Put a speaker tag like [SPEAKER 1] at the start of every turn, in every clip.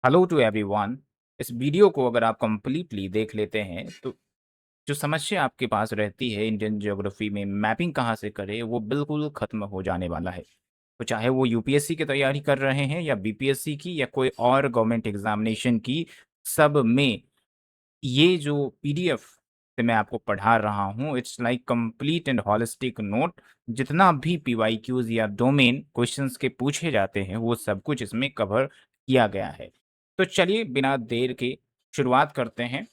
[SPEAKER 1] Hello to everyone. इस video को अगर आप कंप्लीटली देख लेते हैं तो जो समस्या आपके पास रहती है इंडियन ज्योग्राफी में मैपिंग कहाँ से करें वो बिल्कुल खत्म हो जाने वाला है। तो चाहे वो यूपीएससी की तैयारी कर रहे हैं या बीपीएससी की या कोई और गवर्नमेंट एग्जामिनेशन की, सब में ये जो पीडीएफ से मैं आपको पढ़ा रहा हूँ it's like complete and holistic note. जितना भी पीवाईक्यूज या डोमेन क्वेश्चंस के पूछे जाते हैं वो सब कुछ इसमें कवर किया गया है। तो चलिए बिना देर के शुरुआत करते हैं।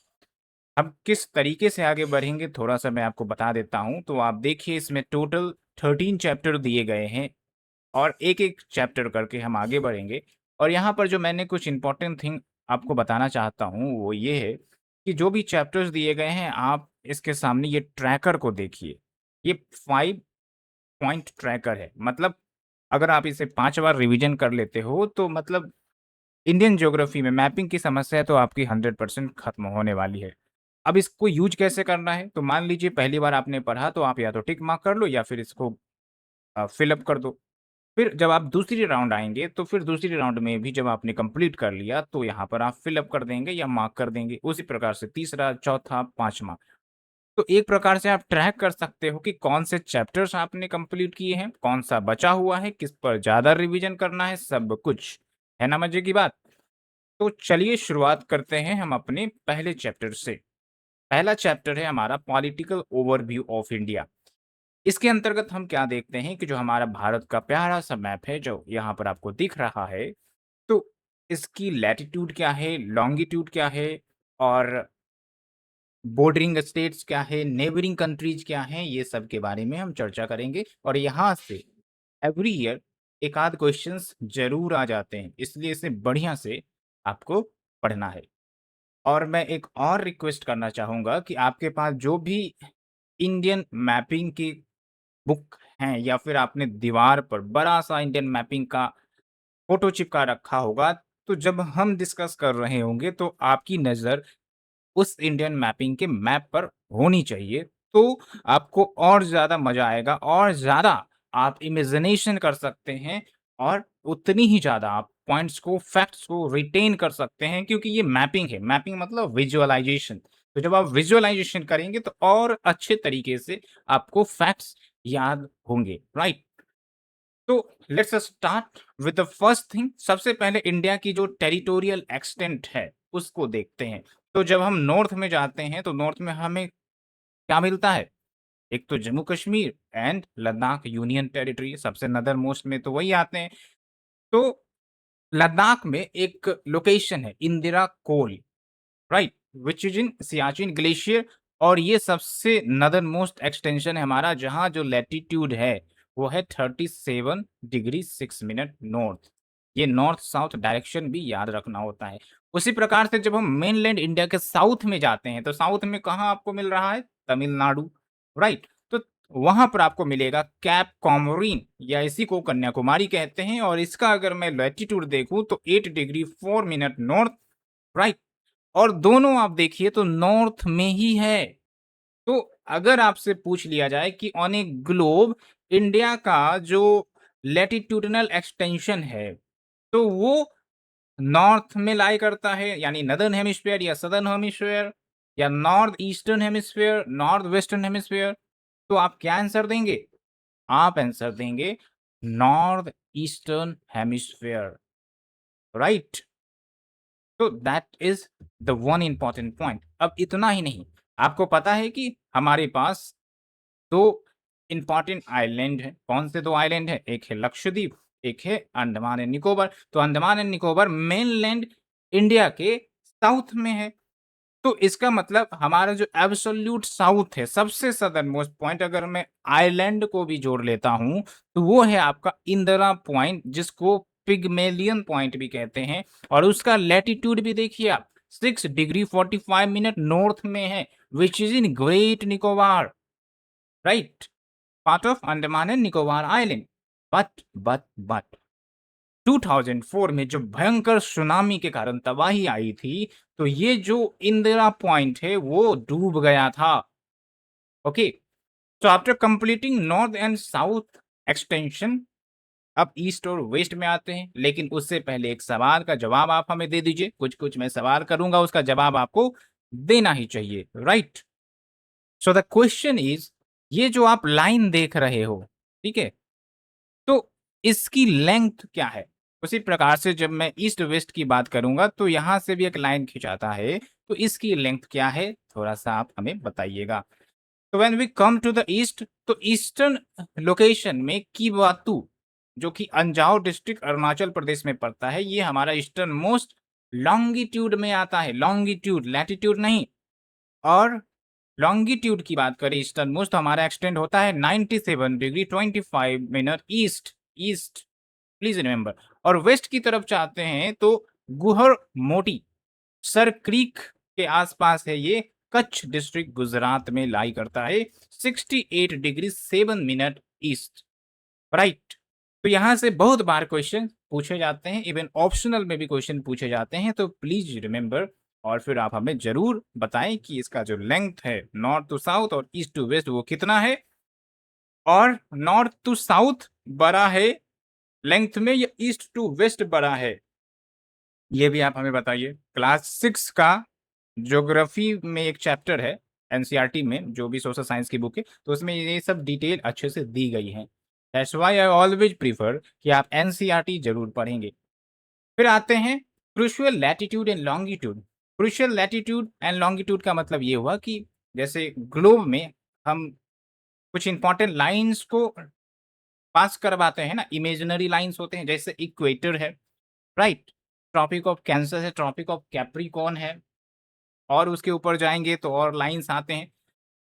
[SPEAKER 1] अब किस तरीके से आगे बढ़ेंगे थोड़ा-सा मैं आपको बता देता हूँ। तो आप देखिए इसमें टोटल 13 चैप्टर दिए गए हैं और एक-एक चैप्टर करके हम आगे बढ़ेंगे। और यहाँ पर जो मैंने कुछ इम्पोर्टेंट थिंग आपको बताना चाहता हूँ वो ये है कि जो भी चैप्टर्स दिए गए हैं आप इसके सामने ये ट्रैकर को देखिए। ये 5 पॉइंट ट्रैकर है। मतलब अगर आप इसे 5 बार रिवीजन कर लेते हो तो मतलब इंडियन ज्योग्राफी में मैपिंग की समस्या तो आपकी 100% खत्म होने वाली है। अब इसको यूज़ कैसे करना है? तो मान लीजिए पहली बार आपने पढ़ा तो आप या तो टिक मार्क कर लो या फिर इसको फिल अप कर दो। फिर जब आप दूसरी राउंड आएँगे तो फिर दूसरी राउंड में भी जब आपने कंप्लीट कर लिया तो यहाँ पर आप फिल अप कर देंगे या मार्क कर देंगे। उसी प्रकार से तीसरा, चौथा, 5वाँ। तो एक प्रकार से आप ट्रैक कर सकते हो कि कौन से चैप्टर्स आपने कंप्लीट किए हैं, कौन-सा बचा हुआ है, किस पर ज़्यादा रिवीजन करना है, सब कुछ। है ना मज़े की बात? तो चलिए शुरुआत करते हैं हम अपने पहले चैप्टर से। पहला चैप्टर है हमारा पॉलिटिकल ओवरव्यू ऑफ इंडिया। इसके अंतर्गत हम क्या देखते हैं कि जो हमारा भारत का प्यारा-सा मैप है जो यहाँ पर आपको दिख रहा है, तो इसकी लैटीट्यूड क्या है, लॉन्गिट्यूड क्या है और बॉर्डरिंग स्टेट्स क्या है, नेबरिंग कंट्रीज़ क्या हैं, ये सब के बारे में हम चर्चा करेंगे। और यहाँ से एवरी ईयर एक आध क्वेश्चंस ज़रूर आ जाते हैं, इसलिए इसे बढ़िया से आपको पढ़ना है। और मैं एक और रिक्वेस्ट करना चाहूँगा कि आपके पास जो भी इंडियन मैपिंग की बुक हैं या फिर आपने दीवार पर बड़ा-सा इंडियन मैपिंग का फ़ोटो चिपका रखा होगा, तो जब हम डिस्कस कर रहे होंगे तो आपकी नज़र उस इंडियन मैपिंग के मैप पर होनी चाहिए। तो आपको और ज़्यादा मज़ा आएगा और ज़्यादा आप इमेजिनेशन कर सकते हैं और उतनी ही ज़्यादा आप पॉइंट्स को, फैक्ट्स को रिटेन कर सकते हैं क्योंकि ये मैपिंग है। मैपिंग मतलब विज़ुअलाइज़ेशन। तो जब आप विज़ुअलाइज़ेशन करेंगे तो और अच्छे तरीके से आपको फैक्ट्स याद होंगे, राइट? तो let's start with the first thing. सबसे पहले इंडिया की जो टेरिटोरियल एक्सटेंट है, उसको देखते हैं। तो जब हम नॉर्थ में जाते हैं, तो नॉर्थ में हमें क्या मिलता है? एक तो Jammu Kashmir and Ladakh union territory, सबसे नदर मोस्ट में तो वही आते हैं। तो लद्दाख में एक लोकेशन है Indira Col, right? Which is in Siachen glacier. और ये सबसे नदर्न मोस्ट एक्सटेंशन है हमारा, जहाँ जो लैटीट्यूड है वो है 37 डिग्री 6 मिनट नॉर्थ। ये नॉर्थ साउथ डायरेक्शन भी याद रखना होता है। उसी प्रकार से जब हम मेनलैंड इंडिया के साउथ में जाते हैं तो साउथ में कहाँ आपको मिल रहा है? तमिलनाडु, राइट? तो वहां पर आपको मिलेगा कैप कॉमोरिन या इसी को कन्याकुमारी कहते हैं। और इसका अगर मैं लैटीट्यूड देखूं तो 8 डिग्री 4 मिनट नॉर्थ, राइट? और दोनों आप देखिए तो नॉर्थ में ही है। तो अगर आपसे पूछ लिया जाए कि ऑन ए ग्लोब इंडिया का जो लैटिट्यूडिनल एक्सटेंशन है, तो वो नॉर्थ में लाई करता है, यानी नदर्न हेमिस्फीयर या सदर्न हेमिस्फीयर या north eastern hemisphere, north western hemisphere. तो आप क्या आंसर देंगे? आप आंसर देंगे नॉर्थ ईस्टर्न हेमिस्फीयर, राइट? तो that is the one important point. अब इतना ही नहीं, आपको पता है कि हमारे पास 2 इम्पोर्टेंट आइलैंड हैं। कौन से 2 आइलैंड हैं? एक है लक्षद्वीप, एक है अंडमान एंड निकोबार। तो Andaman and Nicobar mainland India के साउथ में है। तो इसका मतलब हमारा जो एब्सोल्यूट साउथ है, सबसे सदर्न मोस्ट पॉइंट, अगर मैं आइलैंड को भी जोड़ लेता हूँ, तो वो है आपका इंदिरा पॉइंट, जिसको पिग्मेलियन पॉइंट भी कहते हैं। और उसका लैटीट्यूड भी देखिए आप, 6 डिग्री 45 मिनट नॉर्थ में है, which is in great Nicobar, right? Part of Andaman and Nicobar island. But 2004 में जो भयंकर सुनामी के कारण तबाही आई थी, तो ये जो इंदिरा पॉइंट है वो डूब गया था। Okay, so after completing north and south extension, अब ईस्ट और वेस्ट में आते हैं, लेकिन उससे पहले एक सवाल का जवाब आप हमें दे दीजिए। कुछ-कुछ मैं सवाल करूँगा, उसका जवाब आपको देना ही चाहिए, right? So the question is, ये जो आप लाइन देख रहे हो, ठीक है? तो इसकी लेंथ क्या है? उसी प्रकार से जब मैं ईस्ट वेस्ट की बात करूँगा, तो यहाँ से भी एक लाइन खिंचाता है, तो इसकी लेंथ क्या है? थोड़ा-सा आप हमें बताइएगा। तो when we come to the east, तो ईस्टर्न लोकेशन में कीवातू, जो कि अंजाव डिस्ट्रिक्ट अरुणाचल प्रदेश में पड़ता है, ये हमारा ईस्टर्न मोस्ट लॉन्गिट्यूड में आता है। लॉन्गिट्यूड, लैटिट्यूड नहीं। और लॉन्गिट्यूड की बात करें ईस्टर्न मोस्ट, तो हमारा एक्सटेंड होता है 97 degree 25 minute east. East, please remember. और वेस्ट की तरफ चाहते हैं तो गुहर मोटी सर क्रीक के आसपास है ये। कच्छ डिस्ट्रिक्ट गुजरात में लाई करता है 68 डिग्री 7 मिनट ईस्ट, राइट? तो यहाँ से बहुत बार क्वेश्चन पूछे जाते हैं, इवन ऑप्शनल में भी क्वेश्चन पूछे जाते हैं, तो प्लीज रिमेंबर। और फिर आप हमें जरूर बताएं कि इसका जो लेंथ है नॉर्थ टू साउथ और ईस्ट टू वेस्ट वो कितना है, और नॉर्थ टू साउथ बड़ा है लेंथ में या ईस्ट टू वेस्ट बड़ा है, ये भी आप हमें बताइए। क्लास 6 का ज्योग्राफी में एक चैप्टर है एनसीईआरटी में, जो भी सोशल साइंस की बुक है, तो उसमें ये सब डिटेल अच्छे से दी गई है। That's why I always prefer कि आप एनसीईआरटी जरूर पढ़ेंगे। फिर आते हैं crucial latitude and longitude. Crucial latitude and longitude का मतलब ये हुआ कि जैसे ग्लोब में हम कुछ इंपॉर्टेंट लाइंस को पास करवाते हैं ना, इमेजिनरी लाइंस होते हैं, जैसे इक्वेटर है, राइट? ट्रॉपिक ऑफ कैंसर है, ट्रॉपिक ऑफ कैप्रिकॉर्न है, और उसके ऊपर जाएंगे तो और लाइंस आते हैं।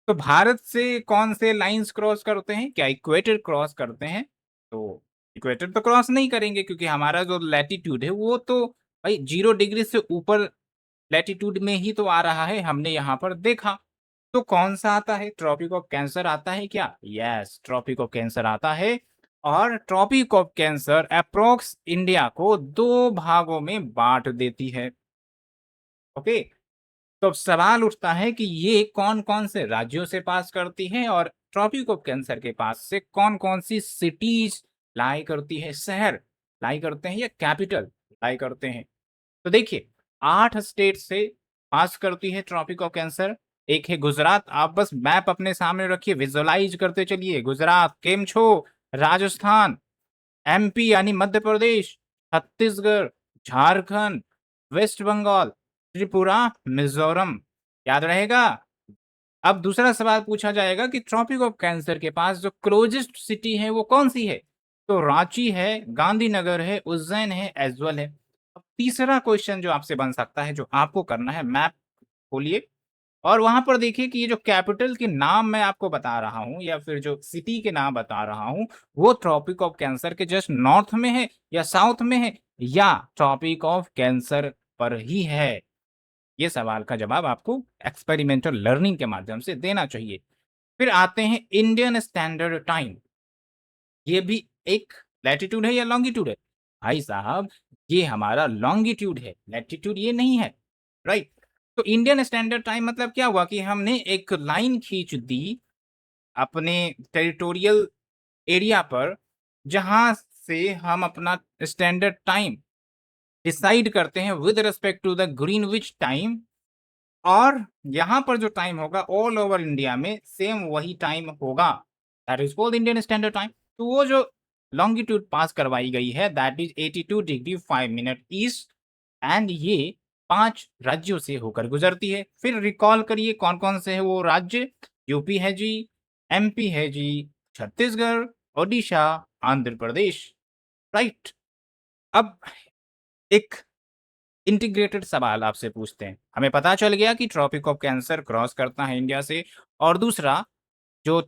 [SPEAKER 1] तो भारत से कौन से लाइंस क्रॉस करते हैं? क्या इक्वेटर क्रॉस करते हैं? तो इक्वेटर तो क्रॉस नहीं करेंगे, क्योंकि हमारा जो लैटिट्यूड है वो तो भाई 0 डिग्री से ऊपर लैटिट्यूड में ही तो आ रहा है, हमने यहाँ पर देखा। तो कौन-सा आता है? ट्रॉपिक ऑफ कैंसर आता है क्या? यस, ट्रॉपिक ऑफ कैंसर आता है। और tropic of cancer approx India को 2 भागों में बाँट देती है। ओके? तो अब सवाल उठता है कि ये कौन-कौन से राज्यों से पास करती है, और ट्रॉपिक ऑफ कैंसर के पास से कौन-कौन सी सिटीज़ लाई करती है, शहर लाई करते हैं या कैपिटल लाई करते हैं? तो देखिए, 8 स्टेट से पास करती है ट्रॉपिक ऑफ कैंसर। एक है गुजरात, आप बस मैप अपने सामने रखिए, विजुअलाइज़ करते चलिए। गुजरात, केम-छो, राजस्थान, एमपी यानी मध्य प्रदेश, छत्तीसगढ़, झारखंड, वेस्ट बंगाल, त्रिपुरा, मिज़ोरम। याद रहेगा? अब दूसरा सवाल पूछा जाएगा कि ट्रॉपिक ऑफ कैंसर के पास जो क्लोजेस्ट सिटी है वो कौन-सी है? तो रांची है, गांधीनगर है, उज्जैन है, ऐज़वाल है। अब तीसरा क्वेश्चन जो आपसे बन सकता है, जो आपको करना है, मैप खोलिए और वहाँ पर देखिए कि ये जो कैपिटल के नाम मैं आपको बता रहा हूँ या फिर जो सिटी के नाम बता रहा हूँ, वो ट्रॉपिक ऑफ कैंसर के जस्ट नॉर्थ में है या साउथ में है या ट्रॉपिक ऑफ कैंसर पर ही है? ये सवाल का जवाब आपको एक्सपेरिमेंटल लर्निंग के माध्यम से देना चाहिए। फिर आते हैं इंडियन स्टैंडर्ड टाइम। ये भी एक लैटिट्यूड है या लॉन्गिट्यूड है? भाई साहब, ये हमारा लॉन्गिट्यूड है, लैटिट्यूड ये नहीं है, राइट? तो इंडियन स्टैंडर्ड टाइम मतलब क्या हुआ कि हमने एक लाइन खींच दी अपने टेरिटोरियल एरिया पर, जहाँ से हम अपना स्टैंडर्ड टाइम डिसाइड करते हैं with respect to the Greenwich time, और यहाँ पर जो टाइम होगा ऑल ओवर इंडिया में सेम वही टाइम होगा। That is called Indian standard time. तो वो जो लॉन्गिट्यूड पास करवाई गई है that is 82 degree 5 minute east, and ये 5 राज्यों से होकर गुजरती है। फिर रिकॉल करिए कौन-कौन से है वो राज्य। यूपी है जी, एमपी है जी, छत्तीसगढ़, ओडिशा, आंध्र प्रदेश, राइट? अब एक इंटीग्रेटेड सवाल आपसे पूछते हैं। हमें पता चल गया कि ट्रॉपिक ऑफ कैंसर क्रॉस करता है इंडिया से, और दूसरा जो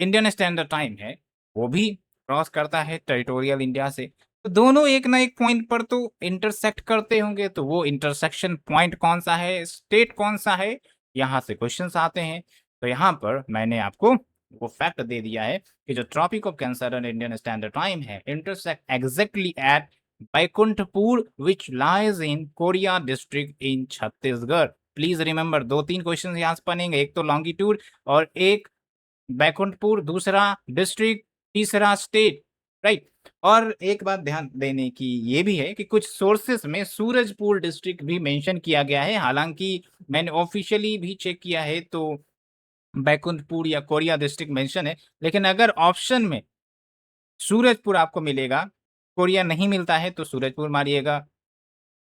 [SPEAKER 1] इंडियन स्टैंडर्ड टाइम है, वो भी क्रॉस करता है टेरिटोरियल इंडिया से। तो दोनों एक ना एक पॉइंट पर तो इंटरसेक्ट करते होंगे, तो वो इंटरसेक्शन पॉइंट कौन-सा है, स्टेट कौन-सा है? यहाँ से क्वेश्चन्स आते हैं। तो यहाँ पर मैंने आपको वो फैक्ट दे दिया है कि जो ट्रॉपिक ऑफ कैंसर और इंडियन स्टैंडर्ड टाइम है, intersect exactly at Baikunthpur which lies in Korea district in Chhattisgarh. Please remember 2-3 question यहाँ से बनेंगे, एक तो लॉन्गिट्यूड और एक बैकुंठपुर, दूसरा डिस्ट्रिक्ट, तीसरा स्टेट, राइट? और एक बात ध्यान देने की ये भी है कि कुछ सोर्सेस में सूरजपुर डिस्ट्रिक्ट भी मेंशन किया गया है, हालाँकि मैंने ऑफ़िशियली भी चेक किया है तो बैकुंठपुर या कोरिया डिस्ट्रिक्ट मेंशन है, लेकिन अगर ऑप्शन में सूरजपुर आपको मिलेगा, कोरिया नहीं मिलता है तो सूरजपुर मारिएगा,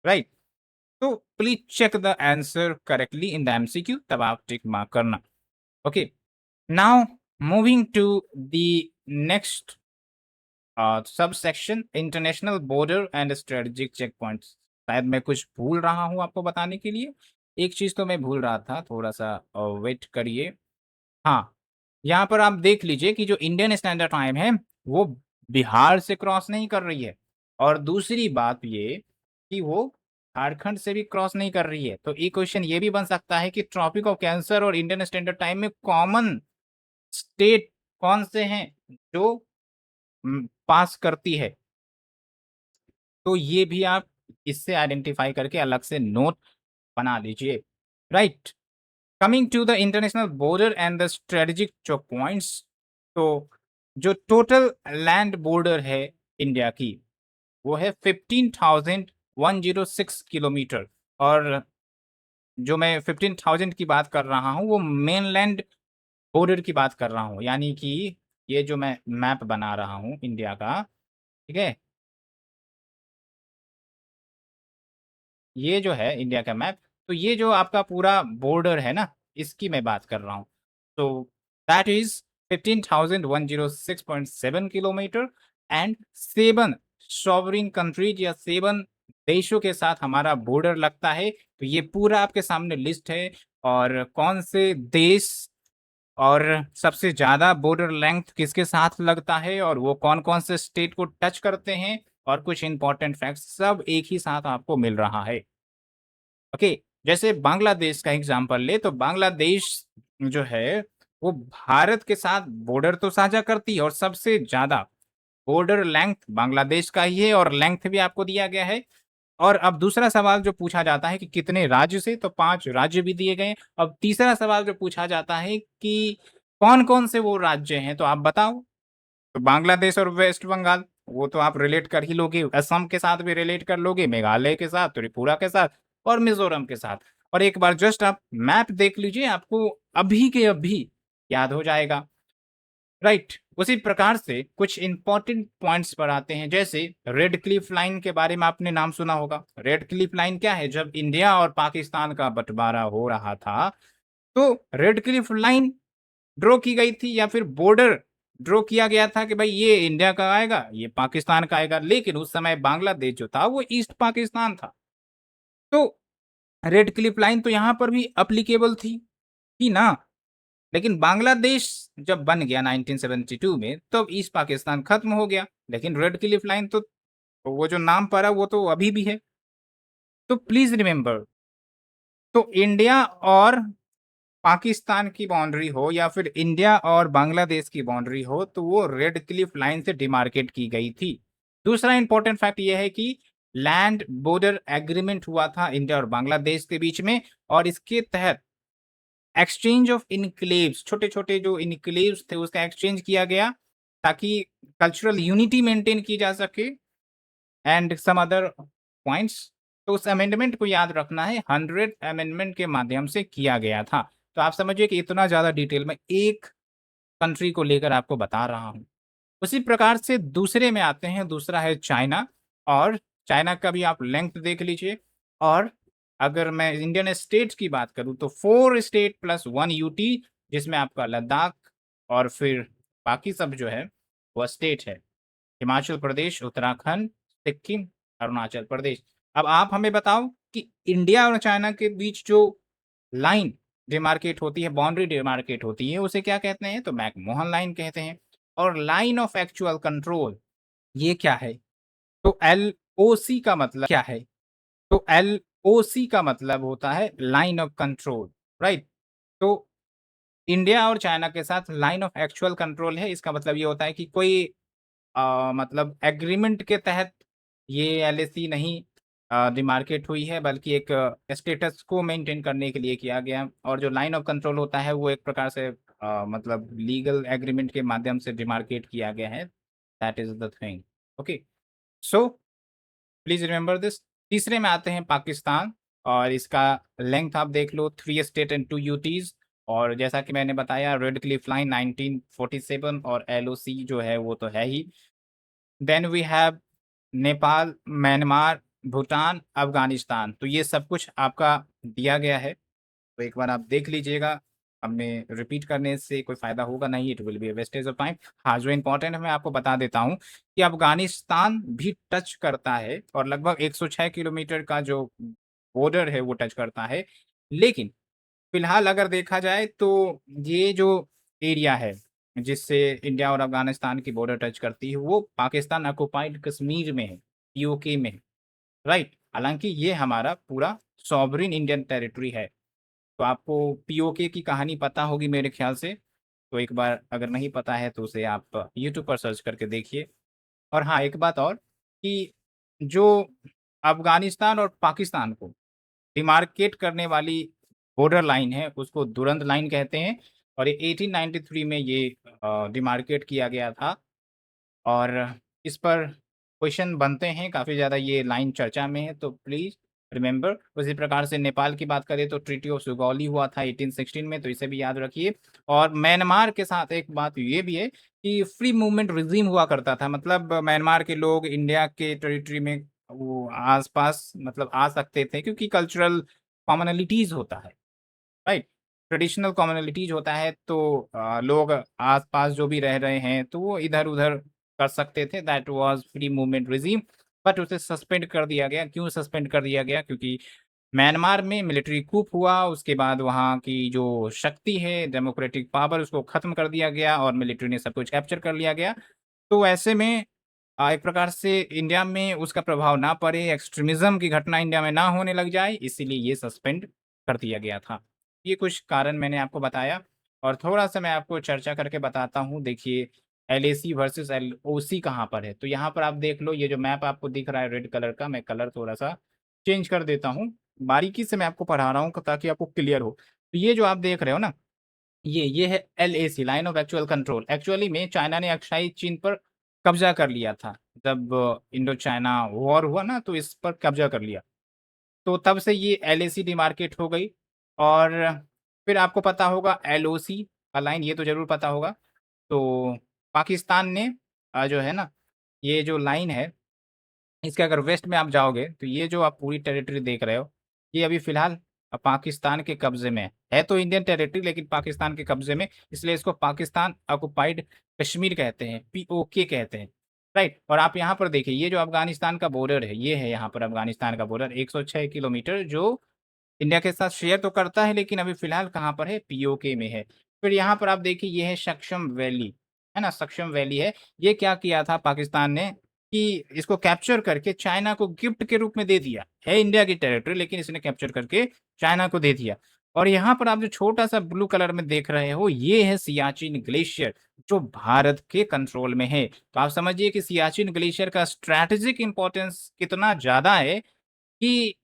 [SPEAKER 1] राइट? तो please check the answer correctly in the MCQ तब आप टिक मार्क करना। Okay, now moving to the next subsection international border and strategic check points. शायद मैं कुछ भूल रहा हूँ आपको बताने के लिए। एक चीज़ तो मैं भूल रहा था, थोड़ा-सा वेट करिए। हाँ, यहाँ पर आप देख लीजिए कि जो इंडियन स्टैंडर्ड टाइम है, वो बिहार से क्रॉस नहीं कर रही है और दूसरी बात ये कि वो झारखंड से भी क्रॉस नहीं कर रही है। तो एक क्वेश्चन ये भी बन सकता है कि ट्रॉपिक ऑफ कैंसर और इंडियन स्टैंडर्ड टाइम में कॉमन स्टेट कौन से हैं जो पास करती है? तो ये भी आप इससे आइडेंटिफ़ाई करके अलग से नोट बना लीजिए, right? Coming to the international border and the strategic choke points, तो जो टोटल लैंड बॉर्डर है इंडिया की, वो है 15,106 किलोमीटर और जो मैं 15,000 की बात कर रहा हूँ, वो मेनलैंड बॉर्डर की बात कर रहा हूँ। यानी कि ये जो मैं मैप बना रहा हूँ इंडिया का, ठीक है? ये जो है इंडिया का मैप, तो ये जो आपका पूरा बॉर्डर है ना, इसकी मैं बात कर रहा हूँ। तो that is 15,106.7 kilometre and 7 sovereign countries या 7 देशों के साथ हमारा बॉर्डर लगता है। तो ये पूरा आपके सामने लिस्ट है और कौन से देश और सबसे ज़्यादा बॉर्डर लेंथ किसके साथ लगता है और वो कौन-कौन से स्टेट को टच करते हैं और कुछ इम्पोर्टेंट फैक्ट्स सब एक ही साथ आपको मिल रहा है। ओके, जैसे बांग्लादेश का एग्ज़ाम्पल लें तो बांग्लादेश जो है, वो भारत के साथ बॉर्डर तो साझा करती है और सबसे ज़्यादा बॉर्डर लेंथ बांग्लादेश का ही है और लेंथ भी आपको दिया गया है। और अब दूसरा सवाल जो पूछा जाता है कि कितने राज्य से, तो 5 राज्य भी दिए गए हैं। अब तीसरा सवाल जो पूछा जाता है कि कौन-कौन से वो राज्य हैं, तो आप बताओ? तो बांग्लादेश और वेस्ट बंगाल, वो तो आप रिलेट कर ही लोगे, असम के साथ भी रिलेट कर लोगे, मेघालय के साथ, त्रिपुरा के साथ और मिज़ोरम के साथ। और एक बार जस्ट आप मैप देख लीजिए, आपको अभी के अभी याद हो जाएगा, राइट? उसी प्रकार से कुछ इम्पोर्टेंट पॉइंट्स पर आते हैं, जैसे रेड क्लिफ लाइन के बारे में आपने नाम सुना होगा। रेड क्लिफ लाइन क्या है? जब इंडिया और पाकिस्तान का बँटवारा हो रहा था, तो रेड क्लिफ लाइन ड्रॉ की गई थी या फिर बॉर्डर ड्रॉ किया गया था कि भाई ये इंडिया का आएगा, ये पाकिस्तान का आएगा, लेकिन उस समय बांग्लादेश जो था वो ईस्ट पाकिस्तान था। तो रेड क्लिफ लाइन तो यहाँ पर भी एप्लीकेबल थी ना? लेकिन बांग्लादेश जब बन गया 1972 में तब ईस्ट पाकिस्तान खत्म हो गया, लेकिन रेड क्लिफ लाइन तो वो जो नाम पड़ा वो तो अभी भी है। तो प्लीज़ रिमेंबर, तो इंडिया और पाकिस्तान की बाउंड्री हो या फिर इंडिया और बांग्लादेश की बाउंड्री हो, तो वो रेड क्लिफ लाइन से डिमार्केट की गई थी। दूसरा इंपॉर्टेंट फैक्ट ये है कि लैंड बॉर्डर एग्रीमेंट हुआ था इंडिया और बांग्लादेश के बीच में और इसके तहत एक्सचेंज ऑफ इनक्लेव्स, छोटे-छोटे जो इनक्लेव्स थे उसका एक्सचेंज किया गया ताकि कल्चरल यूनिटी मेंटेन की जा सके एंड सम अदर पॉइंट्स। तो उस अमेंडमेंट को याद रखना है, 100th अमेंडमेंट के माध्यम से किया गया था। तो आप समझिए कि इतना ज़्यादा डिटेल में एक कंट्री को लेकर आपको बता रहा हूँ। उसी प्रकार से दूसरे में आते हैं, दूसरा है चाइना और चाइना का भी आप लेंथ देख लीजिए और अगर मैं इंडियन स्टेट्स की बात करूँ तो 4 स्टेट प्लस 1 यूटी जिसमें आपका लद्दाख और फिर बाकी सब जो है वो स्टेट है। हिमाचल प्रदेश, उत्तराखंड, सिक्किम, अरुणाचल प्रदेश। अब आप हमें बताओ कि इंडिया और चाइना के बीच जो लाइन डिमार्केट होती है, बाउंड्री डिमार्केट होती है, उसे क्या कहते हैं? तो मैकमोहन लाइन कहते हैं। और लाइन ऑफ एक्चुअल कंट्रोल ये क्या है? तो एलओसी का मतलब क्या है? तो एलओसी का मतलब होता है लाइन ऑफ कंट्रोल, राइट? तो इंडिया और चाइना के साथ लाइन ऑफ एक्चुअल कंट्रोल है, इसका मतलब ये होता है कि कोई मतलब एग्रीमेंट के तहत ये एलएसी नहीं डिमार्केट हुई है बल्कि एक स्टेटस को मेंटेन करने के लिए किया गया और जो लाइन ऑफ कंट्रोल होता है वो एक प्रकार से मतलब लीगल एग्रीमेंट के माध्यम से डिमार्केट किया गया है। That is the thing. Okay, so please remember this. तीसरे में आते हैं पाकिस्तान, और इसका लेंथ आप देख लो, 3 स्टेट एंड 2 यूटीज़। और जैसा कि मैंने बताया, रेड क्लिफ लाइन 1947, और एलओसी जो है वो तो है ही। Then we have Nepal, Myanmar, Bhutan, Afghanistan. तो ये सब कुछ आपका दिया गया है, तो एक बार आप देख लीजिएगा। हमें रिपीट करने से कोई फ़ायदा होगा नहीं, it will be a wastage of time. हाँ, जो इम्पोर्टेंट है मैं आपको बता देता हूँ कि अफ़गानिस्तान भी टच करता है, और लगभग 106 किलोमीटर का जो बॉर्डर है वो टच करता है। लेकिन फिलहाल अगर देखा जाए तो ये जो एरिया है, जिससे इंडिया और अफ़गानिस्तान की बॉर्डर टच करती है, वो पाकिस्तान ऑक्युपाइड कश्मीर में है, पीओके में है, राइट? हालाँकि ये हमारा पूरा सॉवरेन इंडियन टेरिटरी है। तो आपको पीओके की कहानी पता होगी मेरे ख्याल से, तो एक बार अगर नहीं पता है तो उसे आप यूट्यूब पर सर्च करके देखिए। और हाँ, एक बात और कि जो अफ़गानिस्तान और पाकिस्तान को डिमार्केट करने वाली बॉर्डर लाइन है, उसको दुरंत लाइन कहते हैं, और ये 1893 में ये डिमार्केट किया गया था। और इस पर क्वेश्चन बनते हैं काफ़ी ज़्यादा, ये लाइन चर्चा में है, तो प्लीज़ रिमेंबर। उसी प्रकार से नेपाल की बात करें तो ट्रीटी ऑफ सुगौली हुआ था 1816 में, तो इसे भी याद रखिए। और म्यांमार के साथ एक बात ये भी है कि फ्री मूवमेंट रिज़ीम हुआ करता था, मतलब म्यांमार के लोग इंडिया के टेरिटरी में वो आस-पास मतलब आ सकते थे, क्योंकि कल्चरल कॉमनैलिटीज़ होता है। राइट? ट्रेडिशनल कम्युनिटीज़ होता है, तो लोग आस-पास जो भी रह रहे हैं, तो वो इधर-उधर कर सकते थे, that was free movement regime. But उसे सस्पेंड कर दिया गया। क्यों सस्पेंड कर दिया गया? क्योंकि म्यांमार में मिलिट्री कूप हुआ, उसके बाद वहाँ की जो शक्ति है, डेमोक्रेटिक पावर, उसको ख़त्म कर दिया गया और मिलिट्री ने सब कुछ कैप्चर कर लिया गया। तो ऐसे में एक प्रकार से इंडिया में उसका प्रभाव ना पड़े, एक्सट्रीमिज़्म की घटना इंडिया में ना होने लग जाए, इसीलिए ये सस्पेंड कर दिया गया था। ये कुछ कारण मैंने आपको बताया, और थोड़ा-सा मैं आपको चर्चा करके बताता हूँ। देखिए, एलएसी वर्सेस एलओसी कहाँ पर है? तो यहाँ पर आप देख लो, ये जो मैप आपको दिख रहा है रेड कलर का, मैं कलर थोड़ा-सा चेंज कर देता हूँ। बारीकी से मैं आपको पढ़ा रहा हूँ ताकि आपको क्लियर हो। तो ये जो आप देख रहे हो ना, ये है LAC, line of actual control. Actually में चाइना ने अक्साई चीन पर कब्ज़ा कर लिया था। जब इंडो चाइना वॉर हुआ ना, तो इस पर कब्ज़ा कर लिया। तो तब से ये एलएसी डिमार्केट हो गई। और फिर आपको पता होगा एलओसी का लाइन, ये तो ज़रूर पता होगा। तो पाकिस्तान ने जो है ना, ये जो लाइन है, इसके अगर वेस्ट में आप जाओगे, तो ये जो आप पूरी टेरिटरी देख रहे हो, ये अभी फ़िलहाल पाकिस्तान के कब्ज़े में है। है तो इंडियन टेरिटरी, लेकिन पाकिस्तान के कब्ज़े में, इसलिए इसको पाकिस्तान ऑक्युपाइड कश्मीर कहते हैं, पीओके कहते हैं, राइट? और आप यहाँ पर देखिए, ये जो अफ़गानिस्तान का बॉर्डर है, ये है यहाँ पर अफ़गानिस्तान का बॉर्डर, 106 किलोमीटर, जो इंडिया के साथ शेयर तो करता है, लेकिन अभी फ़िलहाल कहाँ पर है? पीओके में है। फिर यहाँ पर आप देखिए, ये है सक्षम वैली, है ना? सक्षम वैली है। ये क्या किया था पाकिस्तान ने कि इसको कैप्चर करके चाइना को गिफ्ट के रूप में दे दिया। है इंडिया की टेरिटरी, लेकिन इसने कैप्चर करके चाइना को दे दिया। और यहाँ पर आप जो छोटा-सा ब्लू कलर में देख रहे हो, ये है सियाचिन ग्लेशियर, जो भारत के कंट्रोल में है। तो आप समझिए कि सियाचिन ग्लेशियर का स्ट्रैटेजिक इम्पोर्टेंस कितना ज़्यादा है कि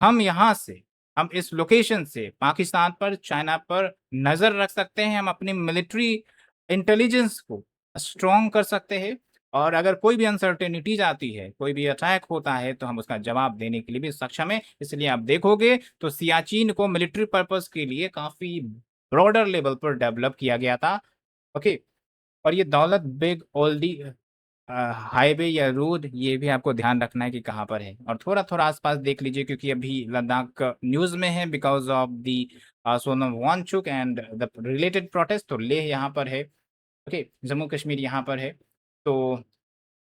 [SPEAKER 1] हम यहाँ से, हम इस लोकेशन से पाकिस्तान पर, चाइना पर नज़र रख सकते हैं, हम अपनी मिलिट्री इंटेलिजेंस को स्ट्रॉन्ग कर सकते हैं, और अगर कोई भी अनसर्टेनिटीज़ आती है, कोई भी अटैक होता है, तो हम उसका जवाब देने के लिए भी सक्षम हैं। इसलिए आप देखोगे तो सियाचिन को मिलिट्री पर्पज़ के लिए काफ़ी ब्रॉडर लेवल पर डेवलप किया गया था, ओके? और ये दौलत बेग ओल्डी हाईवे या रोड, ये भी आपको ध्यान रखना है कि कहाँ पर है, और थोड़ा-थोड़ा आस-पास देख लीजिए, क्योंकि अभी लद्दाख न्यूज़ में है because of the Sonam Wangchuk and the related protest. तो लेह यहाँ पर है, ओके, जम्मू कश्मीर यहाँ पर है। तो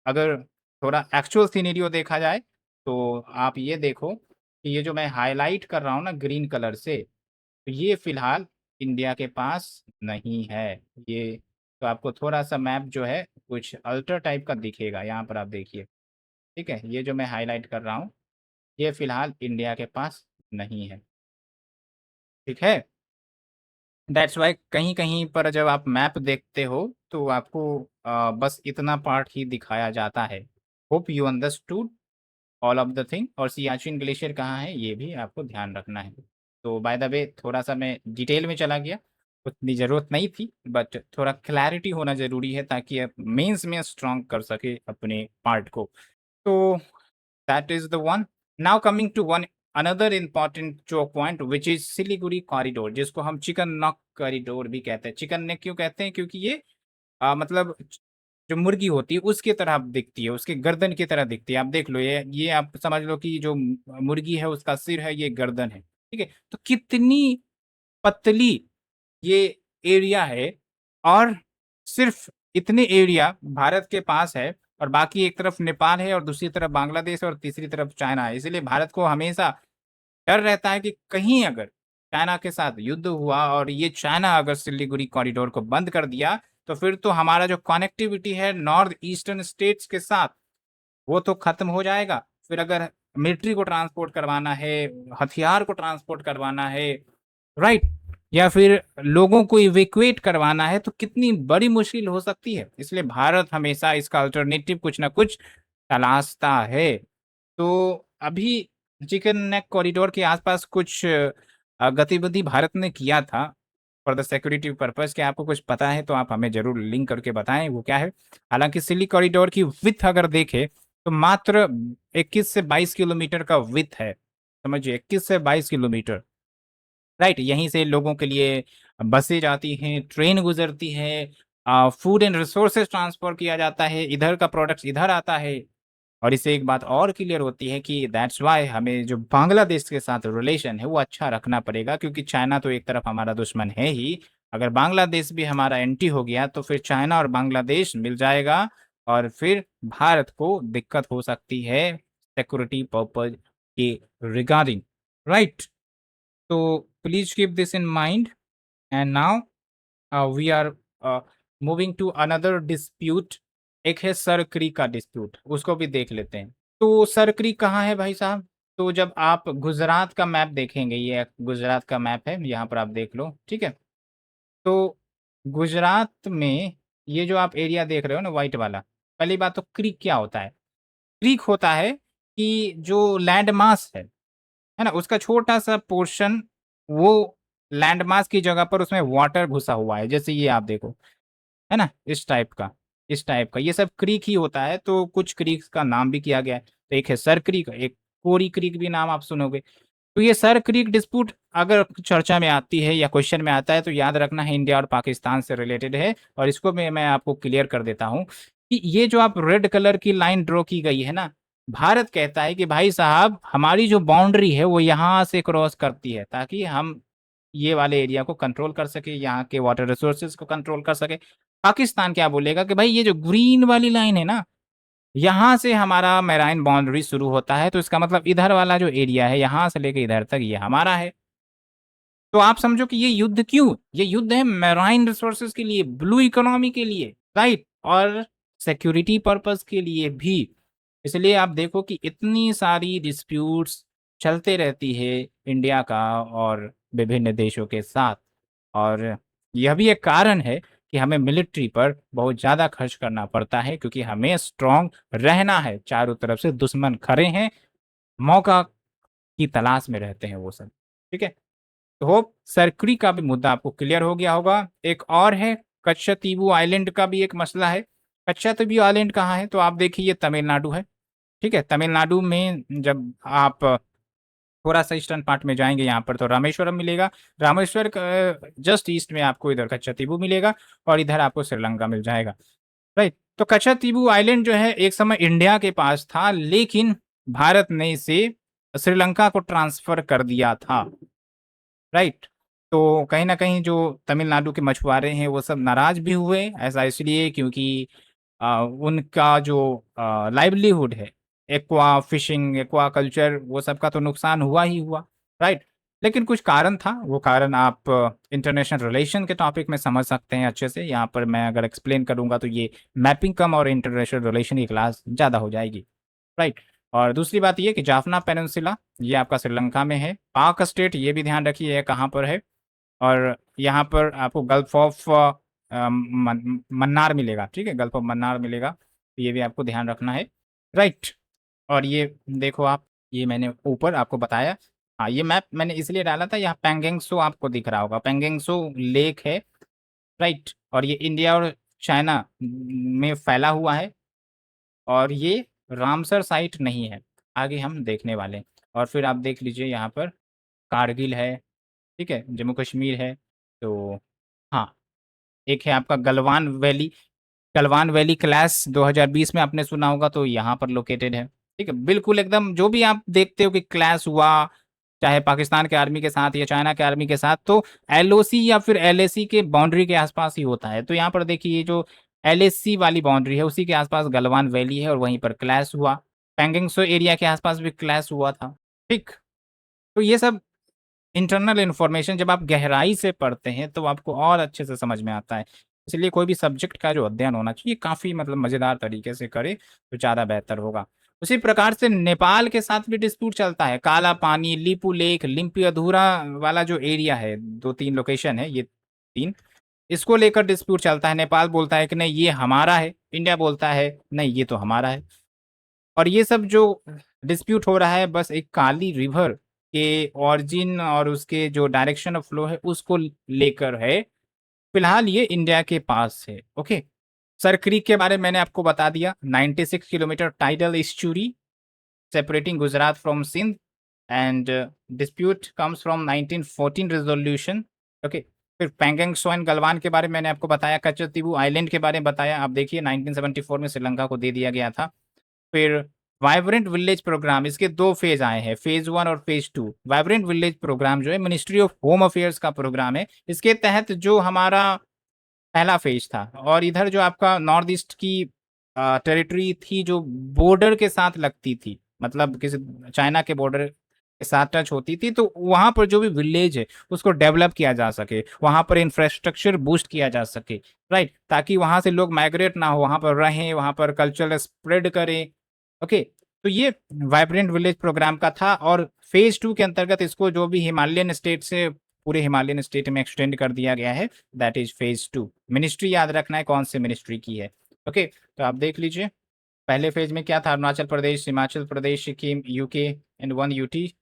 [SPEAKER 1] अगर थोड़ा एक्चुअल सिनेरियो देखा जाए, तो आप ये देखो कि ये जो मैं हाइलाइट कर रहा हूँ ना ग्रीन कलर से, तो ये फ़िलहाल इंडिया के पास नहीं है। ये तो आपको थोड़ा-सा मैप जो है कुछ अल्टर टाइप का दिखेगा, यहाँ पर आप देखिए, ठीक है? ये जो मैं हाइलाइट कर रहा हूँ, ये फ़िलहाल इंडिया के पास नहीं है, ठीक है? दैट्स व्हाई कहीं-कहीं पर जब आप मैप देखते हो, तो आपको बस इतना पार्ट ही दिखाया जाता है। Hope you understood all of the thing. और सियाचिन ग्लेशियर कहाँ है, ये भी आपको ध्यान रखना है। तो बाय द वे थोड़ा-सा मैं डिटेल में चला गया। उतनी ज़रूरत नहीं थी, बट थोड़ा क्लैरिटी होना ज़रूरी है ताकि आप मेंस में स्ट्रॉन्ग कर सके अपने पार्ट को। तो that is the one. Now coming to one another important choke point which is Siliguri corridor, जिसको हम चिकन नॉक कॉरिडोर भी कहते हैं। चिकन नेक क्यों कहते हैं? क्योंकि ये मतलब जो मुर्गी होती है उसकी तरह दिखती है, उसके गर्दन की तरह दिखती है। आप देख लो, ये आप समझ लो कि जो मुर्गी है उसका सिर है, ये गर्दन है, ठीक है? तो कितनी पतली ये एरिया है, और सिर्फ इतने एरिया भारत के पास है, और बाकी एक तरफ नेपाल है और दूसरी तरफ बांग्लादेश और तीसरी तरफ चाइना है। इसलिए भारत को हमेशा डर रहता है कि कहीं अगर चाइना के साथ युद्ध हुआ और ये चाइना अगर सिलीगुड़ी कॉरिडोर को बंद कर दिया, तो फिर तो हमारा जो कनेक्टिविटी है नॉर्थ ईस्टर्न स्टेट्स के साथ, वो तो खत्म हो जाएगा। फिर अगर मिलिट्री को ट्रांसपोर्ट करवाना है, हथियार को ट्रांसपोर्ट करवाना है, राइट, या फिर लोगों को इवैक्यूएट करवाना है, तो कितनी बड़ी मुश्किल हो सकती है। इसलिए भारत हमेशा इसका अल्टरनेटिव कुछ ना कुछ तलाशता है। तो अभी चिकन नेक कॉरिडोर के आसपास कुछ गतिविधि भारत ने किया था फॉर द सिक्योरिटी पर्पस। क्या आपको कुछ पता है? तो आप हमें जरूर लिंक करके बताएं वो क्या है। हालांकि सिली कॉरिडोर की विथ अगर देखें तो मात्र 21 से 22 किलोमीटर का विथ है। समझिए, 21 से 22 किलोमीटर, राइट। यहीं से लोगों के लिए बसें जाती हैं, ट्रेन गुजरती है, फूड एंड रिसोर्सेज ट्रांसफर किया जाता है, इधर का प्रोडक्ट्स इधर आता है। और इससे एक बात और क्लियर होती है कि दैट्स वाई हमें जो बांग्लादेश के साथ रिलेशन है वो अच्छा रखना पड़ेगा, क्योंकि चाइना तो एक तरफ हमारा दुश्मन है ही। अगर बांग्लादेश भी हमारा एंटी हो गया तो फिर चाइना और बांग्लादेश मिल जाएगा, और फिर भारत को दिक्कत हो सकती है सिक्योरिटी पर्पज के रिगार्डिंग, राइट। तो please keep this in mind. And now we are moving to another dispute. एक है सरक्री का डिस्प्यूट, उसको भी देख लेते हैं। तो सरक्री कहाँ है भाई साहब? तो जब आप गुजरात का मैप देखेंगे, ये गुजरात का मैप है, यहाँ पर आप देख लो, ठीक है? तो गुजरात में ये जो आप एरिया देख रहे हो ना, व्हाइट वाला, पहली बात तो क्रीक क्या होता है? क्रीक होता है कि जो लैंड मास है ना, उसका छोटा सा पोर्शन, वो लैंड मास की जगह पर उसमें वाटर घुसा हुआ है, जैसे ये आप देखो, है ना, इस टाइप का, इस टाइप का, ये सब क्रीक ही होता है। तो कुछ क्रीक का नाम भी किया गया है। तो एक है सर क्रीक, एक कोरी क्रीक भी नाम आप सुनोगे। तो ये सर क्रीक डिस्प्यूट अगर चर्चा में आती है या क्वेश्चन में आता है तो याद रखना है इंडिया और पाकिस्तान से रिलेटेड है। और इसको मैं आपको क्लियर कर देता हूँ कि ये जो आप रेड कलर की लाइन ड्रॉ की गई है ना, भारत कहता है कि भाई साहब हमारी जो बाउंड्री है वो यहाँ से क्रॉस करती है, ताकि हम ये वाले एरिया को कंट्रोल कर सके, यहाँ के वाटर रिसोर्सेज को कंट्रोल कर सके। पाकिस्तान क्या बोलेगा कि भाई ये जो ग्रीन वाली लाइन है ना, यहाँ से हमारा मैराइन बाउंड्री शुरू होता है, तो इसका मतलब इधर वाला जो एरिया है यहाँ से लेके इधर तक ये हमारा है। तो आप समझो कि ये युद्ध क्यों? ये युद्ध है मैराइन रिसोर्सेज के लिए, ब्लू इकोनॉमी के लिए, राइट, और सिक्योरिटी पर्पस के लिए भी। इसलिए आप देखो कि इतनी सारी डिस्प्यूट्स चलते रहती है इंडिया का और विभिन्न देशों के साथ। और यह भी एक कारण है कि हमें मिलिट्री पर बहुत ज़्यादा खर्च करना पड़ता है, क्योंकि हमें स्ट्रांग रहना है। चारों तरफ से दुश्मन खड़े हैं, मौका की तलाश में रहते हैं वो सब, ठीक है? तो होप सरकड़ी का भी मुद्दा आपको क्लियर हो गया होगा। एक और है कच्छातीबू आइलैंड का भी एक मसला है। कच्छातीबू आइलैंड कहाँ है? तो आप देखिए, ये तमिलनाडु है, ठीक है? तमिलनाडु में जब आप थोड़ा सा ईस्टर्न पार्ट में जाएंगे, यहाँ पर तो रामेश्वरम मिलेगा। रामेश्वर जस्ट ईस्ट में आपको इधर कच्छातीबू मिलेगा, और इधर आपको श्रीलंका मिल जाएगा, राइट। तो कच्छातीबू आइलैंड जो है एक समय इंडिया के पास था, लेकिन भारत ने इसे श्रीलंका को ट्रांसफर कर दिया था, राइट। तो कहीं ना कहीं जो तमिलनाडु के मछुआरे हैं वो सब नाराज भी हुए। ऐसा इसलिए क्योंकि उनका जो लाइवलीहुड है, एक्वा फिशिंग, एक्वा कल्चर, वो सब का तो नुकसान हुआ ही हुआ, राइट। लेकिन कुछ कारण था, वो कारण आप इंटरनेशनल रिलेशन के टॉपिक में समझ सकते हैं अच्छे से। यहाँ पर मैं अगर एक्सप्लेन करूंगा तो ये मैपिंग कम और इंटरनेशनल रिलेशन की क्लास ज़्यादा हो जाएगी, राइट। और दूसरी बात ये कि जाफना पेनिनसुला ये आपका श्रीलंका में है। पाक स्टेट ये भी ध्यान रखिए कहाँ पर है। और यहाँ पर आपको गल्फ ऑफ मन्नार मिलेगा, ठीक है, गल्फ ऑफ मन्नार मिलेगा, तो ये भी आपको ध्यान रखना है, राइट। और ये देखो आप, ये मैंने ऊपर आपको बताया हाँ, ये मैप मैंने इसलिए डाला था, यहाँ पेंगेंगसो आपको दिख रहा होगा, पेंगेंगसो लेक है, राइट। और ये इंडिया और चाइना में फैला हुआ है, और ये रामसर साइट नहीं है, आगे हम देखने वाले हैं। और फिर आप देख लीजिए यहाँ पर कारगिल है, ठीक है, जम्मू कश्मीर है। तो हाँ, एक है आपका Galwan valley, Galwan valley clash 2020 में आपने सुना होगा, तो यहाँ पर लोकेटेड है। ठीक है, बिल्कुल एकदम जो भी आप देखते हो कि क्लैश हुआ, चाहे पाकिस्तान के आर्मी के साथ या चाइना के आर्मी के साथ, तो एलओसी या फिर एलएसी के बाउंड्री के आसपास ही होता है। तो यहाँ पर देखिए, ये जो एलएसी वाली बाउंड्री है उसी के आसपास गलवान वैली है, और वहीं पर क्लैश हुआ। पेंगेंगसो एरिया के आसपास भी क्लैश हुआ था। ठीक, तो ये सब इंटरनल इन्फॉर्मेशन जब आप गहराई से पढ़ते हैं तो आपको और अच्छे से समझ में आता है। इसलिए कोई भी सब्जेक्ट का जो अध्ययन होना चाहिए काफ़ी मतलब मज़ेदार तरीके से करे तो ज़्यादा बेहतर होगा। उसी प्रकार से नेपाल के साथ भी डिस्प्यूट चलता है। काला पानी, लिपू लेक, लिम्पी अधूरा वाला जो एरिया है, 2-3 लोकेशन है ये 3, इसको लेकर डिस्प्यूट चलता है। नेपाल बोलता है कि नहीं ये हमारा है, इंडिया बोलता है नहीं ये तो हमारा है। और ये सब जो डिस्प्यूट हो रहा है बस एक काली रिवर के ऑरिजिन और उसके जो डायरेक्शन ऑफ फ्लो है उसको लेकर है। फिलहाल ये इंडिया के पास है। ओके, सर क्रीक के बारे में मैंने आपको बता दिया, 96 kilometre tidal estuary separating Gujarat from Sindh, and dispute comes from 1914 resolution. Okay, फिर पेंगेंग सोन गलवान के बारे में मैंने आपको बताया, कचतीबू आइलैंड के बारे में बताया। आप देखिए 1974 में श्रीलंका को दे दिया गया था। फिर वाइब्रेंट विलेज प्रोग्राम, इसके 2 फेज आए हैं, फेज 1 और फेज 2। वाइब्रेंट विलेज प्रोग्राम जो है मिनिस्ट्री ऑफ होम अफेयर्स का प्रोग्राम है। इसके तहत जो हमारा पहला फेज था, और इधर जो आपका नॉर्थ ईस्ट की टेरिटरी थी जो बॉर्डर के साथ लगती थी, मतलब किसी चाइना के बॉर्डर के साथ टच होती थी, तो वहां पर जो भी विलेज है उसको डेवलप किया जा सके, वहां पर इंफ्रास्ट्रक्चर बूस्ट किया जा सके, राइट, ताकि वहां से लोग माइग्रेट ना हो, वहां पर रहें, वहां पर कल्चरल स्प्रेड करें। ओके, तो ये वाइब्रेंट विलेज प्रोग्राम का था। और फेज 2 के अंतर्गत इसको जो भी हिमालयन स्टेट से पूरे हिमालयन स्टेट में एक्सटेंड कर दिया गया है, दैट इज फेज 2। मिनिस्ट्री याद रखना है कौन से मिनिस्ट्री की है। ओके, तो आप देख लीजिए पहले फेज में क्या था, Arunachal Pradesh, Himachal Pradesh, Sikkim, UK and 1 UT.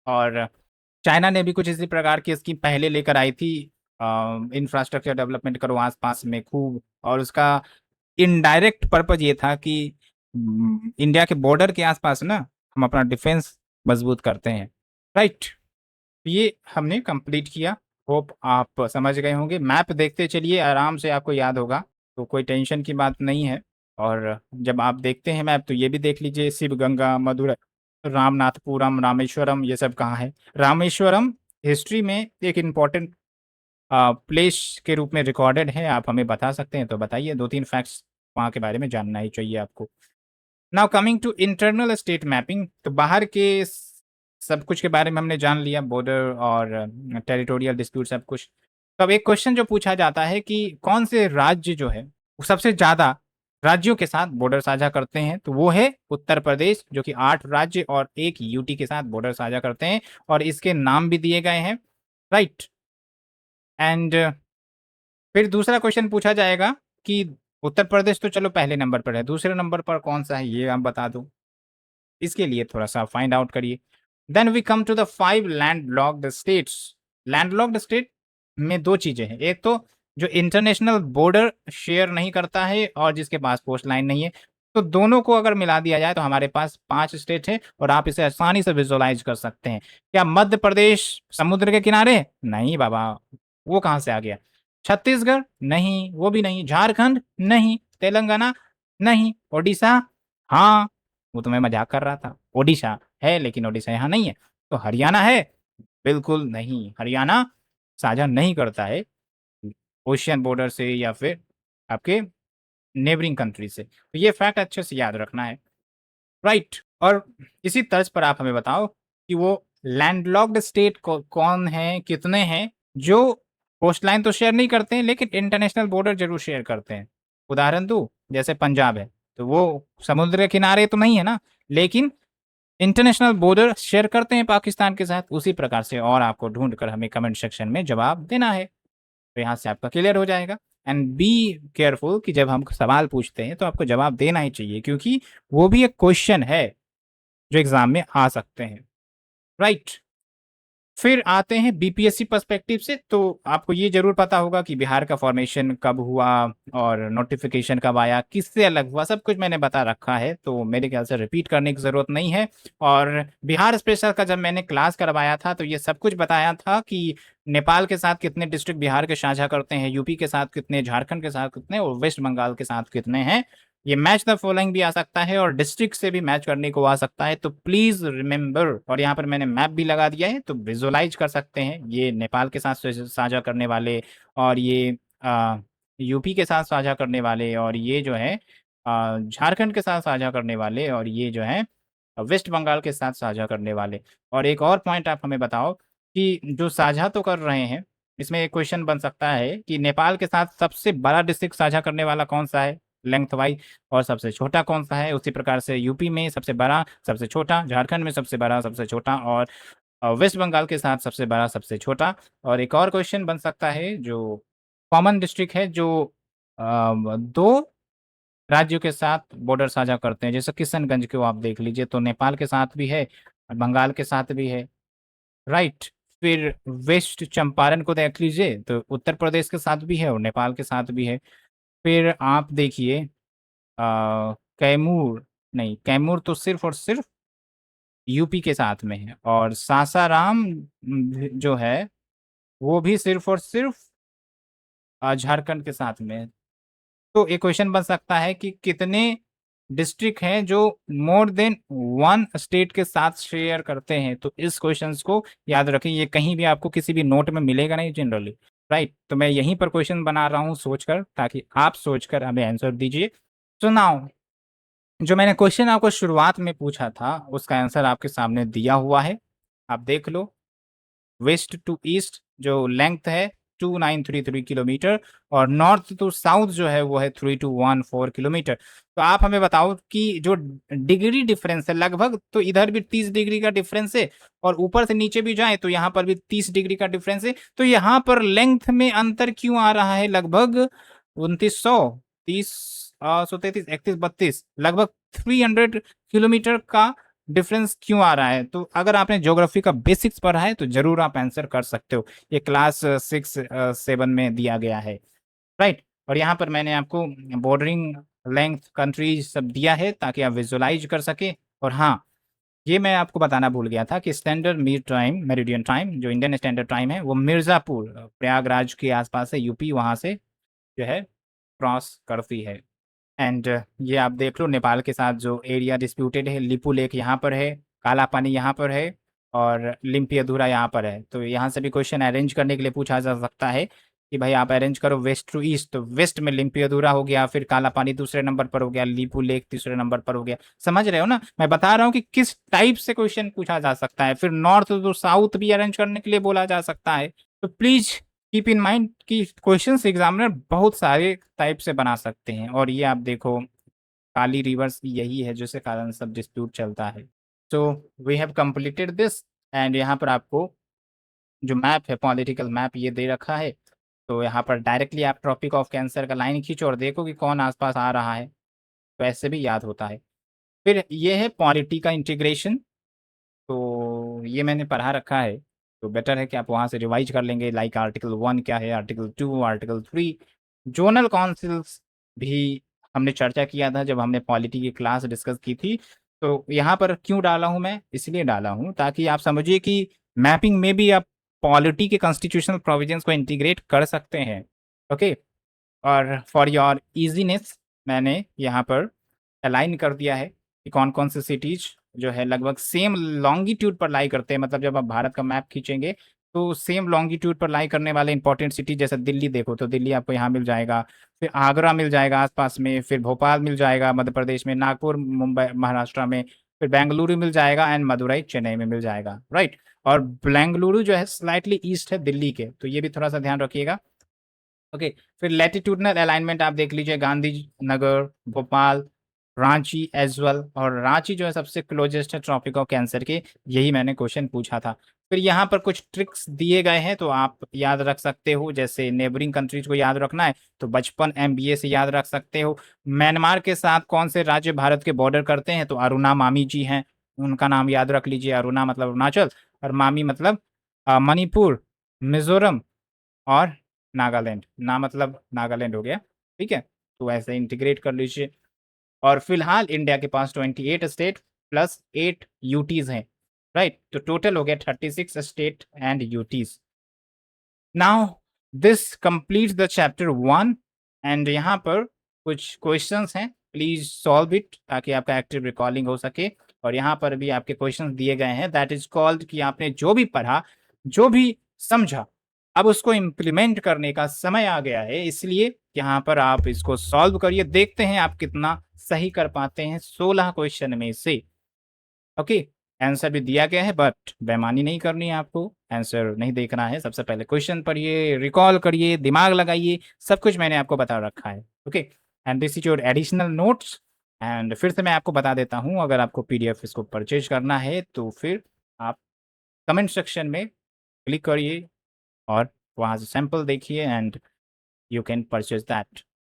[SPEAKER 1] और चाइना ने भी कुछ इसी प्रकार की स्कीम पहले लेकर आई थी, इंफ्रास्ट्रक्चर डेवलपमेंट करो आसपास में खूब, और उसका इनडायरेक्ट पर्पज ये था कि इंडिया के बॉर्डर के आसपास ना हम अपना डिफेंस मजबूत करते हैं, राइट। ये हमने कंप्लीट किया। होप आप समझ गए होंगे। मैप देखते चलिए, आराम से आपको याद होगा, तो कोई टेंशन की बात नहीं है। और जब आप देखते हैं मैप तो ये भी देख लीजिए, शिवगंगा, मदुरै, रामनाथपुरम, रामेश्वरम, ये सब कहाँ है। रामेश्वरम हिस्ट्री में एक इम्पॉर्टेंट प्लेस के रूप में रिकॉर्डेड है। आप हमें बता सकते हैं तो बताइए, 2-3 फैक्ट्स वहाँ के बारे में जानना ही चाहिए आपको। Now coming to internal state mapping, तो बाहर के सब कुछ के बारे में हमने जान लिया, बॉर्डर और टेरिटोरियल डिस्प्यूट सब कुछ। तो अब एक क्वेश्चन जो पूछा जाता है कि कौन से राज्य जो है वो सबसे ज्यादा राज्यों के साथ बॉर्डर साझा करते हैं, तो वो है उत्तर प्रदेश, जो कि 8 राज्य और 1 यूटी के साथ बॉर्डर साझा करते हैं, और इसके नाम भी दिए गए हैं, राइट। एंड फिर दूसरा क्वेश्चन पूछा जाएगा कि उत्तर प्रदेश तो चलो पहले नंबर पर है, दूसरे नंबर पर कौन सा है ये आप बता दो। इसके लिए थोड़ा सा फाइंड आउट करिए। Then we come to the 5 landlocked states. Landlocked state में 2 चीजें हैं, एक तो जो इंटरनेशनल बॉर्डर शेयर नहीं करता है और जिसके पास कोस्ट लाइन नहीं है। तो दोनों को अगर मिला दिया जाए तो हमारे पास 5 स्टेट है, और आप इसे आसानी से विजुअलाइज कर सकते हैं। क्या मध्य प्रदेश समुद्र के किनारे? नहीं बाबा, वो कहां से आ गया। छत्तीसगढ़? नहीं, वो भी नहीं। झारखंड? नहीं। तेलंगाना? नहीं। ओडिशा? हाँ, वो तो मैं मजाक कर रहा था, ओडिशा है लेकिन ओडिशा यहाँ नहीं है। तो हरियाणा है? बिल्कुल नहीं, हरियाणा साझा नहीं करता है ओशियन बॉर्डर से या फिर आपके नेबरिंग कंट्री से। तो ये फैक्ट अच्छे से याद रखना है, राइट। और इसी तर्ज पर आप हमें बताओ कि वो लैंडलॉक्ड स्टेट कौन है, कितने हैं जो कोस्ट लाइन तो शेयर नहीं करते हैं लेकिन इंटरनेशनल बॉर्डर जरूर शेयर करते हैं। उदाहरण दूं, जैसे पंजाब है, तो वो समुद्र के किनारे तो नहीं है ना, लेकिन इंटरनेशनल बॉर्डर शेयर करते हैं पाकिस्तान के साथ। उसी प्रकार से और आपको ढूंढ कर हमें कमेंट सेक्शन में जवाब देना है, तो यहाँ से आपका क्लियर हो जाएगा। एंड बी केयरफुल कि जब हम सवाल पूछते हैं तो आपको जवाब देना ही चाहिए, क्योंकि वो भी एक क्वेश्चन है जो एग्जाम में आ सकते हैं, राइट। फिर आते हैं बीपीएससी पर्सपेक्टिव से, तो आपको ये जरूर पता होगा कि बिहार का फॉर्मेशन कब हुआ और नोटिफिकेशन कब आया, किससे अलग हुआ, सब कुछ मैंने बता रखा है, तो मेरे ख्याल से रिपीट करने की जरूरत नहीं है। और बिहार स्पेशल का जब मैंने क्लास करवाया था तो ये सब कुछ बताया था कि नेपाल के साथ कितने डिस्ट्रिक्ट बिहार के साझा करते हैं, यूपी के साथ कितने, झारखंड के साथ कितने, और वेस्ट बंगाल के साथ कितने हैं। ये मैच द फॉलोइंग भी आ सकता है और डिस्ट्रिक्ट से भी मैच करने को आ सकता है, तो प्लीज रिमेंबर। और यहाँ पर मैंने मैप भी लगा दिया है, तो विजुअलाइज कर सकते हैं, ये नेपाल के साथ साझा करने वाले, और ये यूपी के साथ साझा करने वाले, और ये जो है झारखंड के साथ साझा करने वाले, और ये जो है वेस्ट बंगाल के साथ साझा करने वाले। और एक और पॉइंट आप हमें बताओ कि जो साझा तो कर रहे हैं, इसमें एक क्वेश्चन बन सकता है कि नेपाल के साथ सबसे बड़ा डिस्ट्रिक्ट साझा करने वाला कौन सा है लेंथ वाइज, और सबसे छोटा कौन सा है। उसी प्रकार से यूपी में सबसे बड़ा सबसे छोटा, झारखंड में सबसे बड़ा सबसे छोटा, और वेस्ट बंगाल के साथ सबसे बड़ा सबसे छोटा। और एक और क्वेश्चन बन सकता है जो कॉमन डिस्ट्रिक्ट है जो दो राज्यों के साथ बॉर्डर साझा करते हैं, जैसे किशनगंज को आप देख लीजिए, तो नेपाल के साथ भी है और बंगाल के साथ भी है, राइट। फिर वेस्ट चंपारण को देख लीजिए, तो उत्तर प्रदेश के साथ भी है और नेपाल के साथ भी है। फिर आप देखिए कैमूर, नहीं कैमूर तो सिर्फ और सिर्फ यूपी के साथ में है, और सासाराम जो है वो भी सिर्फ और सिर्फ झारखंड के साथ में है। तो एक क्वेश्चन बन सकता है कि कितने डिस्ट्रिक्ट हैं जो मोर देन वन स्टेट के साथ शेयर करते हैं, तो इस क्वेश्चंस को याद रखें, ये कहीं भी आपको किसी भी नोट में मिलेगा नहीं जनरली, राइट। तो मैं यहीं पर क्वेश्चन बना रहा हूँ सोचकर, ताकि आप सोचकर हमें आंसर दीजिए। तो नाउ जो मैंने क्वेश्चन आपको शुरुआत में पूछा था उसका आंसर आपके सामने दिया हुआ है, आप देख लो। वेस्ट टू ईस्ट जो लेंथ है 2933 किलोमीटर, और नॉर्थ टू साउथ जो है वो है 3214 किलोमीटर। तो आप हमें बताओ कि जो डिग्री डिफरेंस है लगभग, तो इधर भी 30 डिग्री का डिफरेंस है, और ऊपर से नीचे भी जाए तो यहाँ पर भी 30 डिग्री का डिफरेंस है, तो यहाँ पर लेंथ में अंतर क्यों आ रहा है लगभग 2900, 30, 133, 31, 32, लगभग 300 किलोमीटर का डिफरेंस क्यों आ रहा है। तो अगर आपने ज्योग्राफी का बेसिक्स पढ़ा है तो जरूर आप आंसर कर सकते हो, ये क्लास 6-7 में दिया गया है, राइट। और यहाँ पर मैंने आपको बॉर्डरिंग लेंथ कंट्रीज सब दिया है ताकि आप विजुअलाइज कर सके। और हाँ, ये मैं आपको बताना भूल गया था कि standard mean time, meridian time, जो इंडियन स्टैंडर्ड टाइम है वो मिर्ज़ापुर प्रयागराज के आसपास है, यूपी वहाँ से जो है क्रॉस करती है। एंड ये आप देख लो नेपाल के साथ जो एरिया डिस्प्यूटेड है, लिपू लेक यहाँ पर है, काला पानी यहाँ पर है, और लिम्पी अधूरा यहाँ पर है। तो यहाँ से भी क्वेश्चन अरेंज करने के लिए पूछा जा सकता है कि भाई आप अरेंज करो वेस्ट टू ईस्ट, तो वेस्ट में लिम्पी अधूरा हो गया, फिर काला पानी दूसरे नंबर पर हो गया, लिपू लेक तीसरे नंबर पर हो गया। समझ रहे हो ना, मैं बता रहा हूँ कि किस टाइप से क्वेश्चन पूछा जा सकता है। फिर नॉर्थ टू साउथ भी अरेंज करने के लिए बोला जा सकता है। तो प्लीज कीप इन माइंड कि क्वेश्चंस एग्जामिनर बहुत सारे टाइप से बना सकते हैं। और ये आप देखो काली रिवर्स यही है जिसके कारण सब डिस्प्यूट चलता है। So we have completed this, and यहाँ पर आपको जो मैप है, पॉलिटिकल मैप ये दे रखा है। तो यहाँ पर डायरेक्टली आप ट्रॉपिक ऑफ कैंसर का लाइन खींचो और देखो कि कौन आसपास आ रहा है, तो ऐसे भी याद होता है। फिर ये है पॉलिटी का इंटीग्रेशन, तो ये मैंने पढ़ा रखा है, तो बेटर है कि आप वहाँ से रिवाइज कर लेंगे, लाइक आर्टिकल 1 क्या है, आर्टिकल 2, आर्टिकल 3। जोनल काउंसिल्स भी हमने चर्चा किया था जब हमने पॉलिटी की क्लास डिस्कस की थी। तो यहाँ पर क्यों डाला हूँ मैं, इसलिए डाला हूँ ताकि आप समझिए कि मैपिंग में भी आप पॉलिटी के कॉन्स्टिट्यूशनल प्रोविजंस को इंटीग्रेट कर सकते हैं, ओके। और फॉर योर इजीनेस मैंने यहाँ पर अलाइन कर दिया है कि कौन कौन से सिटीज जो है लगभग सेम लॉन्गिट्यूड पर लाई करते हैं, मतलब जब आप भारत का मैप खींचेंगे तो सेम लॉन्गिट्यूड पर लाई करने वाले इंपॉर्टेंट सिटी, जैसे दिल्ली देखो तो दिल्ली आपको यहाँ मिल जाएगा, फिर आगरा मिल जाएगा आसपास में, फिर भोपाल मिल जाएगा मध्य प्रदेश में, नागपुर मुंबई महाराष्ट्र में, फिर बेंगलुरु मिल जाएगा, एंड मदुरई चेन्नई में मिल जाएगा, राइट। और बेंगलुरु जो है स्लाइटली ईस्ट है दिल्ली के, तो ये भी थोड़ा सा ध्यान रखिएगा, ओके। फिर लैटिट्यूडनल अलाइनमेंट आप देख लीजिए, गांधी नगर, भोपाल, रांची एज वेल, और रांची जो है सबसे क्लोजेस्ट है ट्रॉपिक ऑफ कैंसर के, यही मैंने क्वेश्चन पूछा था। फिर यहाँ पर कुछ ट्रिक्स दिए गए हैं तो आप याद रख सकते हो, जैसे नेबरिंग कंट्रीज को याद रखना है तो बचपन MBA से याद रख सकते हो। म्यांमार के साथ कौन से राज्य भारत के बॉर्डर करते हैं, तो अरुणा मामी जी हैं, उनका नाम याद रख लीजिए, अरुणा मतलब अरुणाचल, और मामी मतलब मणिपुर, मिज़ोरम और नागालैंड। ना मतलब नागालैंड हो गया, ठीक है? तो ऐसे इंटीग्रेट कर लीजिए। और फिलहाल इंडिया के पास 28 स्टेट प्लस 8 यूटीज़ हैं, राइट? तो टोटल हो गया 36 state and UTs. Now this completes the chapter 1 and यहाँ पर कुछ क्वेश्चंस हैं, प्लीज सॉल्व इट ताकि आपका एक्टिव रिकॉलिंग हो सके। और यहाँ पर भी आपके क्वेश्चंस दिए गए हैं, दैट इज कॉल्ड कि आपने जो भी पढ़ा, जो भी समझा, अब उसको इम्प्लीमेंट करने का समय आ गया है। इसलिए यहाँ पर आप इसको सॉल्व करिए, देखते हैं आप कितना सही कर पाते हैं 16 क्वेश्चन में से। ओके, आंसर भी दिया गया है बट बेईमानी नहीं करनी है आपको, आंसर नहीं देखना है। सबसे पहले क्वेश्चन पढ़िए, रिकॉल करिए, दिमाग लगाइए, सब कुछ मैंने आपको बता रखा है। Okay, and this is your additional notes. And फिर से मैं आपको बता देता हूँ, अगर आपको पीडीएफ इसको परचेज करना है तो फिर आप कमेंट सेक्शन में क्लिक करिए और वहाँ से सैंपल देखिए and you can purchase that.